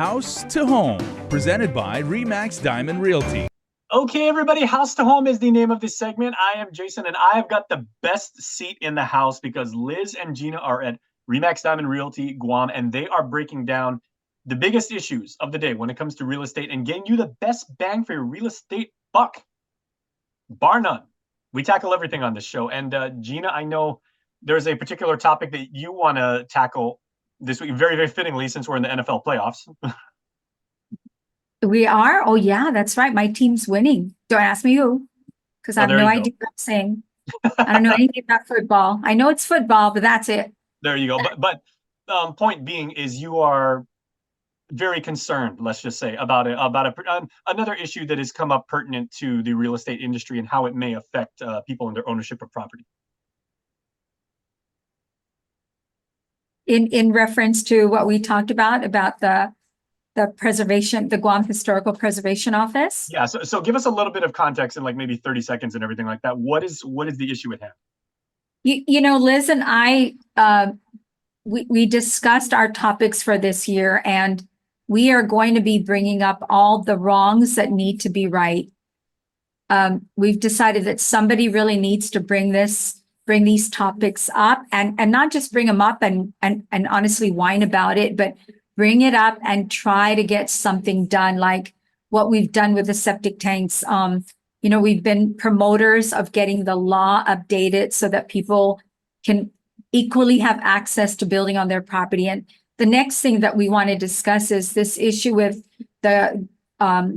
House to Home, presented by Remax Diamond Realty. Okay, everybody, House to Home is the name of this segment. I am Jason, and I've got the best seat in the house because Liz and Gina are at Remax Diamond Realty Guam, and they are breaking down the biggest issues of the day when it comes to real estate and getting you the best bang for your real estate buck, bar none. We tackle everything on this show. And Gina, I know there's a particular topic that you want to tackle this week, very, very fittingly, since we're in the NFL playoffs. We are? Oh, yeah, that's right. My team's winning. Don't ask me who, because I have no idea what I'm saying. I don't know anything about football. I know it's football, but that's it. There you go. But point being is you are very concerned, let's just say, about another issue that has come up pertinent to the real estate industry and how it may affect people in their ownership of property. In reference to what we talked about the preservation, the Guam Historical Preservation Office. Yeah. So give us a little bit of context in like maybe 30 seconds and everything like that. What is the issue at hand? You know, Liz and I, we discussed our topics for this year, and we are going to be bringing up all the wrongs that need to be right. We've decided that somebody really needs to bring these topics up and not just bring them up and honestly whine about it, but bring it up and try to get something done, like what we've done with the septic tanks. You know, we've been promoters of getting the law updated so that people can equally have access to building on their property. And the next thing that we want to discuss is this issue with the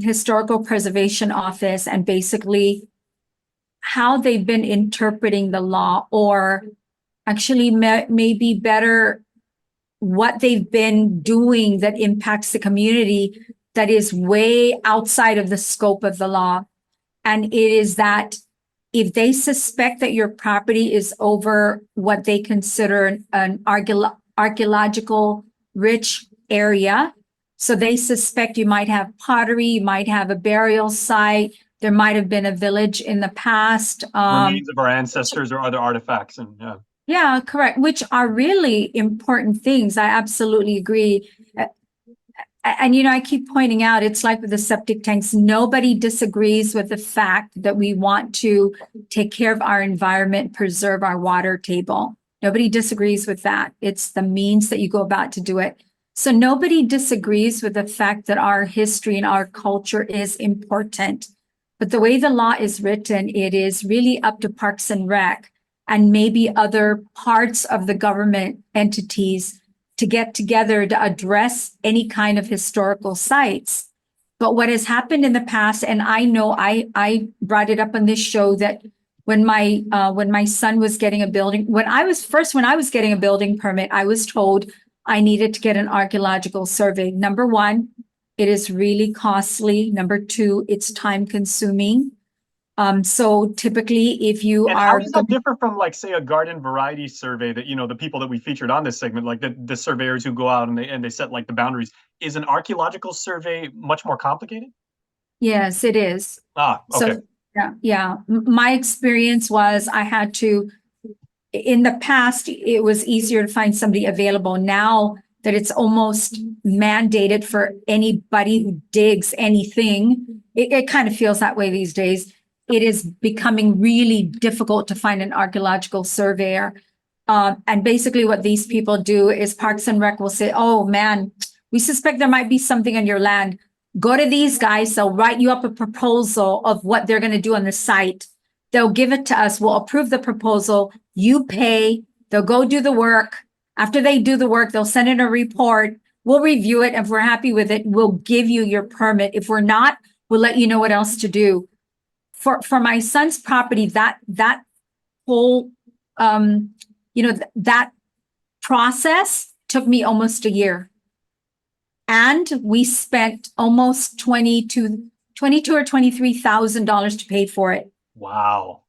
Historical Preservation Office and basically how they've been interpreting the law, or actually maybe better, what they've been doing that impacts the community that is way outside of the scope of the law. And it is that if they suspect that your property is over what they consider an archaeological rich area, so they suspect you might have pottery, you might have a burial site, there might have been a village in the past. Remains of our ancestors or other artifacts. And yeah, correct, which are really important things. I absolutely agree. And, you know, I keep pointing out, it's like with the septic tanks, nobody disagrees with the fact that we want to take care of our environment, preserve our water table. Nobody disagrees with that. It's the means that you go about to do it. So nobody disagrees with the fact that our history and our culture is important. But the way the law is written, it is really up to Parks and Rec and maybe other parts of the government entities to get together to address any kind of historical sites. But what has happened in the past, and I know I brought it up on this show, that when my son was getting a building, when I was getting a building permit, I was told I needed to get an archaeological survey. Number one, it is really costly. Number two, it's time consuming. So typically, if you and are— how does that differ from, like, say, a garden variety survey that, you know, the people that we featured on this segment, like the surveyors who go out and they set like the boundaries? Is an archaeological survey much more complicated? Yes, it is. Okay. So yeah. My experience was I had to, in the past, it was easier to find somebody available. Now that it's almost mandated for anybody who digs anything, it kind of feels that way these days. It is becoming really difficult to find an archaeological surveyor. And basically what these people do is Parks and Rec will say, oh man, we suspect there might be something on your land. Go to these guys, they'll write you up a proposal of what they're going to do on the site. They'll give it to us, we'll approve the proposal, you pay, they'll go do the work. After they do the work, they'll send in a report, we'll review it. If we're happy with it, we'll give you your permit. If we're not, we'll let you know what else to do. For my son's property, that whole, that process took me almost a year. And we spent almost $22,000 or $23,000 to pay for it. Wow.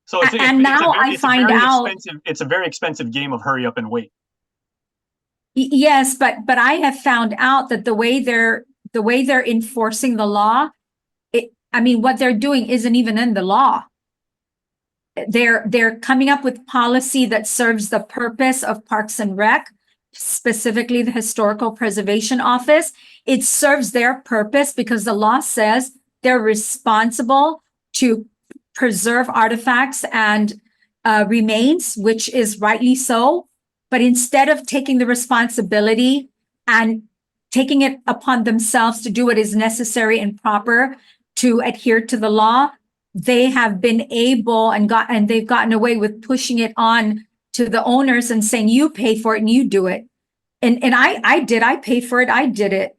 So it's a very expensive game of hurry up and wait. Yes, but I have found out that the way they're enforcing the law, what they're doing isn't even in the law. They're coming up with policy that serves the purpose of Parks and Rec, specifically the Historical Preservation Office. It serves their purpose because the law says they're responsible to preserve artifacts and remains, which is rightly so. But instead of taking the responsibility and taking it upon themselves to do what is necessary and proper to adhere to the law, they have been able and they've gotten away with pushing it on to the owners and saying, you pay for it and you do it. And I paid for it, I did it.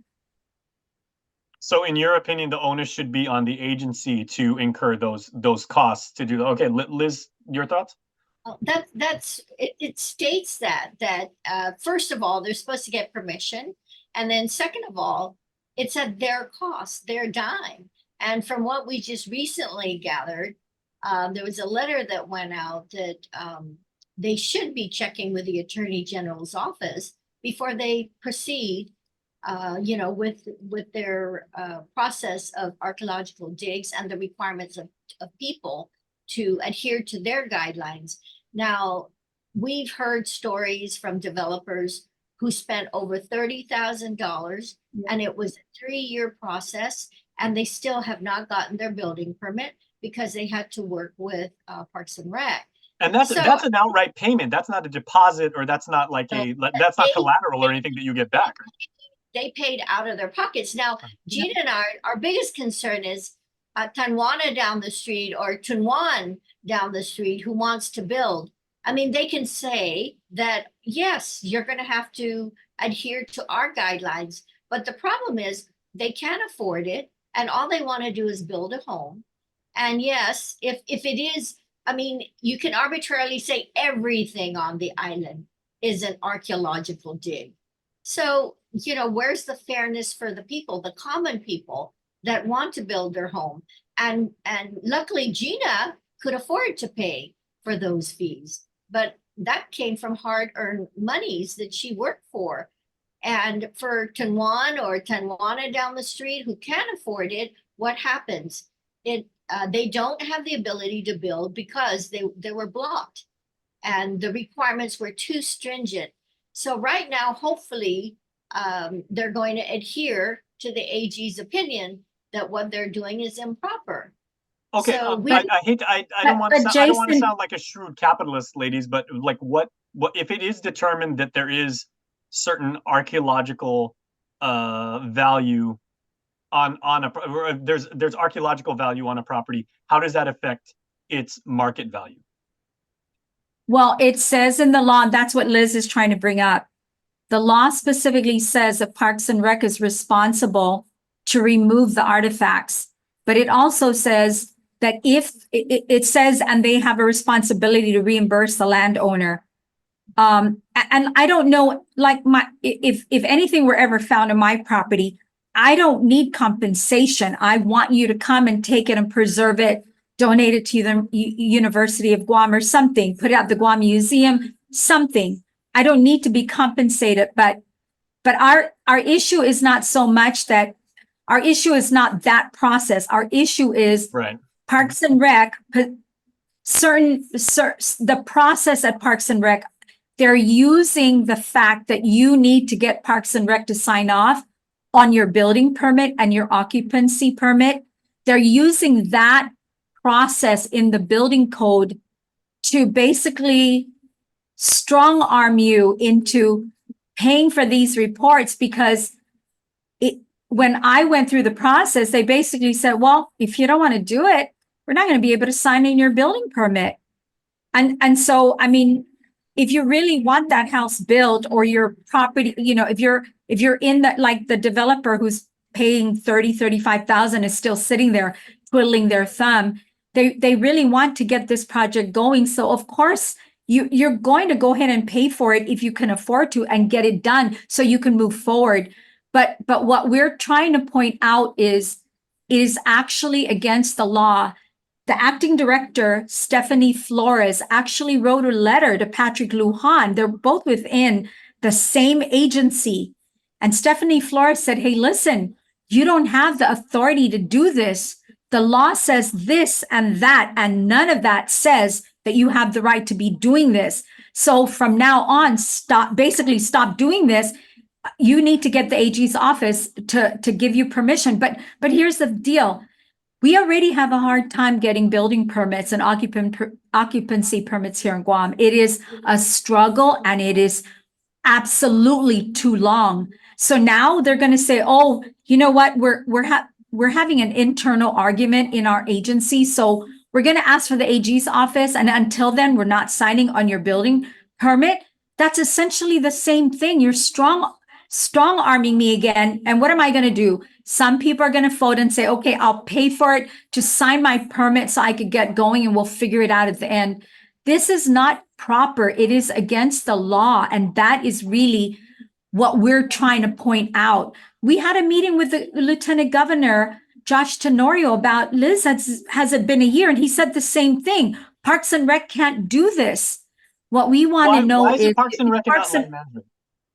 So in your opinion, the onus should be on the agency to incur those costs to do that. Okay, Liz, your thoughts? Well, it states that first of all, they're supposed to get permission. And then second of all, it's at their cost, their dime. And from what we just recently gathered, there was a letter that went out that they should be checking with the Attorney General's office before they proceed, with their process of archaeological digs and the requirements of people to adhere to their guidelines. Now, we've heard stories from developers who spent over $30,000 and it was a 3-year process and they still have not gotten their building permit because they had to work with Parks and Rec. And that's an outright payment. That's not a deposit, or that's not like that's not collateral or anything that you get back. They paid out of their pockets. Now, Gina and our biggest concern is Tanwana down the street or Tunwan down the street who wants to build. I mean, they can say that, yes, you're going to have to adhere to our guidelines. But the problem is they can't afford it. And all they want to do is build a home. And yes, if it is, I mean, you can arbitrarily say everything on the island is an archaeological dig. So, where's the fairness for the people, the common people that want to build their home? And luckily, Gina could afford to pay for those fees, but that came from hard-earned monies that she worked for. And for Tanwan or Tanwana down the street who can't afford it, what happens? They don't have the ability to build because they were blocked and the requirements were too stringent. So right now, hopefully, they're going to adhere to the AG's opinion that what they're doing is improper. Okay, So I don't want to sound like a shrewd capitalist, ladies, but like what if it is determined that there is certain archaeological value there's archaeological value on a property, how does that affect its market value? Well, it says in the law, and that's what Liz is trying to bring up. The law specifically says that Parks and Rec is responsible to remove the artifacts, but it also says that if it says, and they have a responsibility to reimburse the landowner. And I don't know, like if anything were ever found on my property, I don't need compensation. I want you to come and take it and preserve it, donate it to the University of Guam or something, put it at the Guam Museum, something. I don't need to be compensated, but our issue is not so much that our issue is not that process. Our issue is right. Parks and Rec, the process at Parks and Rec, they're using the fact that you need to get Parks and Rec to sign off on your building permit and your occupancy permit. They're using that process in the building code to basically strong arm you into paying for these reports, because when I went through the process, they basically said, well, if you don't want to do it, we're not going to be able to sign in your building permit. And so, I mean, if you really want that house built or your property, if you're in that, like the developer who's paying 35,000 is still sitting there twiddling their thumb, they really want to get this project going. So of course, you're going to go ahead and pay for it if you can afford to and get it done so you can move forward. But what we're trying to point out is actually against the law. The acting director, Stephanie Flores, actually wrote a letter to Patrick Lujan. They're both within the same agency. And Stephanie Flores said, hey, listen, you don't have the authority to do this. The law says this and that, and none of that says that you have the right to be doing this. So from now on, stop doing this. You need to get the AG's office to give you permission. But here's the deal. We already have a hard time getting building permits and occupancy permits here in Guam. It is a struggle, and it is absolutely too long. So now they're going to say, "Oh, you know what? We're having an internal argument in our agency, so we're going to ask for the AG's office, and until then, we're not signing on your building permit." That's essentially the same thing. You're strong arming me again. And what am I going to do? Some people are going to vote and say, "Okay, I'll pay for it to sign my permit so I could get going, and we'll figure it out at the end." This is not proper. It is against the law. And that is really what we're trying to point out. We had a meeting with the Lieutenant Governor, Josh Tenorio, about Liz. Has it been a year? And he said the same thing. Parks and Rec can't do this. What we want to know why is is Parks and Rec and not land management?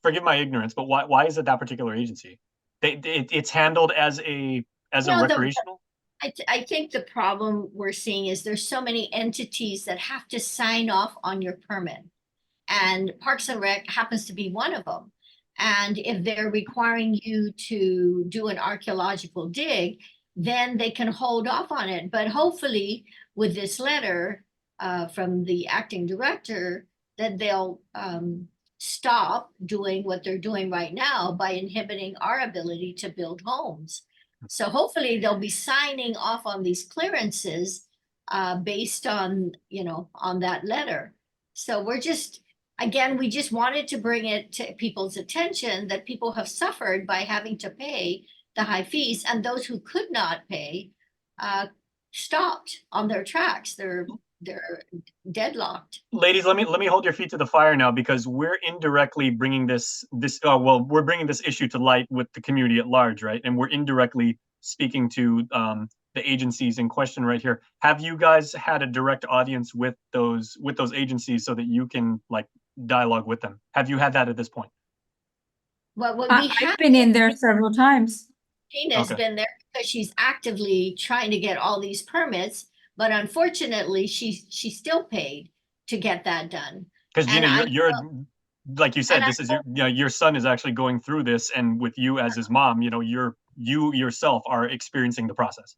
Forgive my ignorance, but why is it that particular agency? It's handled as a recreational? I think the problem we're seeing is there's so many entities that have to sign off on your permit. And Parks and Rec happens to be one of them. And if they're requiring you to do an archaeological dig, then they can hold off on it. But hopefully with this letter from the acting director, that they'll stop doing what they're doing right now by inhibiting our ability to build homes. So hopefully they'll be signing off on these clearances based on, on that letter. So we just wanted to bring it to people's attention that people have suffered by having to pay the high fees, and those who could not pay stopped on their tracks. They're deadlocked. Ladies, let me hold your feet to the fire now, because we're indirectly bringing we're bringing this issue to light with the community at large, right? And we're indirectly speaking to the agencies in question right here. Have you guys had a direct audience with those agencies so that you can dialogue with them? Have you had that at this point? Well, I've been in there several times. Gina's been there because she's actively trying to get all these permits. But unfortunately, she still paid to get that done. Because Gina, you're like you said, this is your son is actually going through this, and with you as his mom, you yourself are experiencing the process.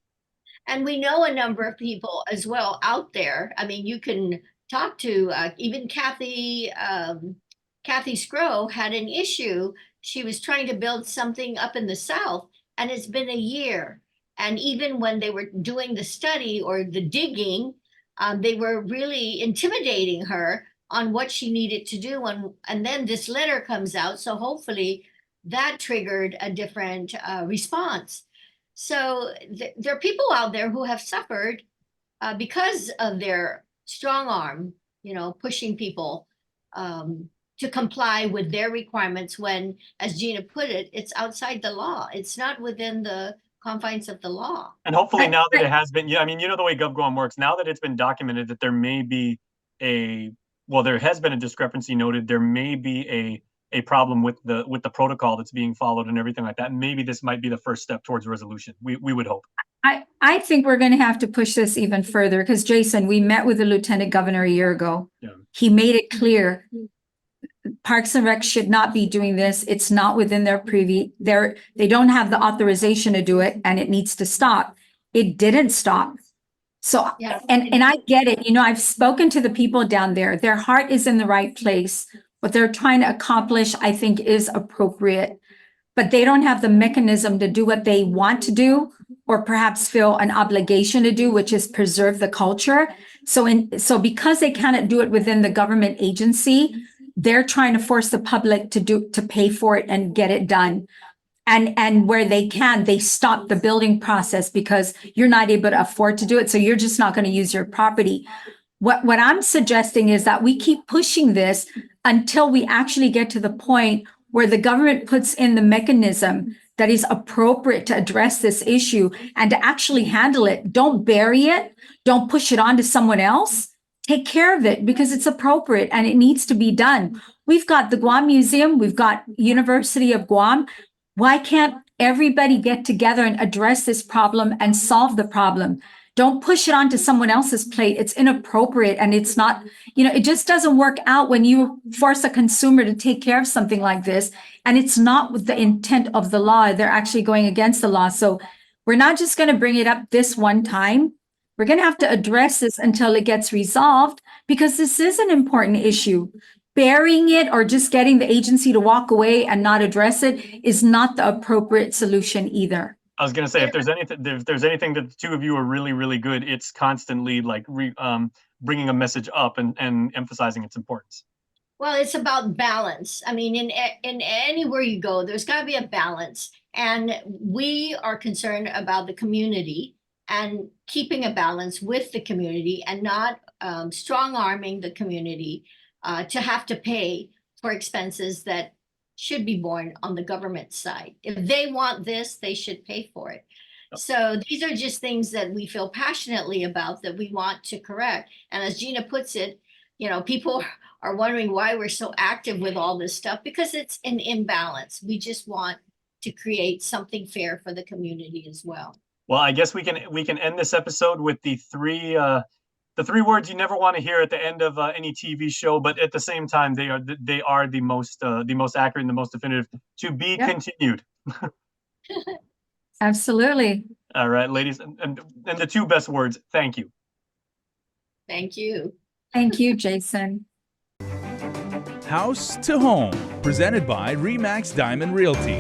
And we know a number of people as well out there. I mean, you can talk to even Kathy Scrow had an issue. She was trying to build something up in the South, and it's been a year. And even when they were doing the study or the digging, they were really intimidating her on what she needed to do. And then this letter comes out. So hopefully that triggered a different response. So there are people out there who have suffered because of their strong arm, pushing people to comply with their requirements when, as Gina put it, it's outside the law. It's not within the confines of the law. And hopefully now that it has been, the way GovGuam works, now that it's been documented that there may be there has been a discrepancy noted, there may be a problem with the protocol that's being followed and everything like that. Maybe this might be the first step towards resolution. We would hope. I think we're going to have to push this even further, because Jason, we met with the Lieutenant Governor a year ago. Yeah. He made it clear Parks and Rec should not be doing this. It's not within their privy. They don't have the authorization to do it, and it needs to stop. It didn't stop. So, and I get it. I've spoken to the people down there. Their heart is in the right place. What they're trying to accomplish, I think, is appropriate, but they don't have the mechanism to do what they want to do, or perhaps feel an obligation to do, which is preserve the culture. So because they cannot do it within the government agency, they're trying to force the public to pay for it and get it done. And where they can, they stop the building process because you're not able to afford to do it. So you're just not going to use your property. What I'm suggesting is that we keep pushing this until we actually get to the point where the government puts in the mechanism that is appropriate to address this issue and to actually handle it. Don't bury it. Don't push it on to someone else. Take care of it because it's appropriate and it needs to be done. We've got the Guam Museum. We've got University of Guam. Why can't everybody get together and address this problem and solve the problem? Don't push it onto someone else's plate. It's inappropriate, and it's not, it just doesn't work out when you force a consumer to take care of something like this. And it's not with the intent of the law. They're actually going against the law. So we're not just going to bring it up this one time. We're going to have to address this until it gets resolved, because this is an important issue. Burying it or just getting the agency to walk away and not address it is not the appropriate solution either. I was going to say, if there's anything that the two of you are really, really good, it's constantly like bringing a message up and emphasizing its importance. Well, it's about balance. I mean, in anywhere you go, there's got to be a balance. And we are concerned about the community and keeping a balance with the community, and not strong arming the community to have to pay for expenses that should be borne on the government side. If they want this, they should pay for it. So these are just things that we feel passionately about, that we want to correct. And as Gina puts it, people are wondering why we're so active with all this stuff, because it's an imbalance. We just want to create something fair for the community as well. Well, I guess we can end this episode with the three words you never want to hear at the end of any TV show, but at the same time, they are the most accurate and the most definitive. To be continued. Absolutely. All right, ladies, and the two best words. Thank you. Thank you. Thank you, Jason. House to Home, presented by RE/MAX Diamond Realty.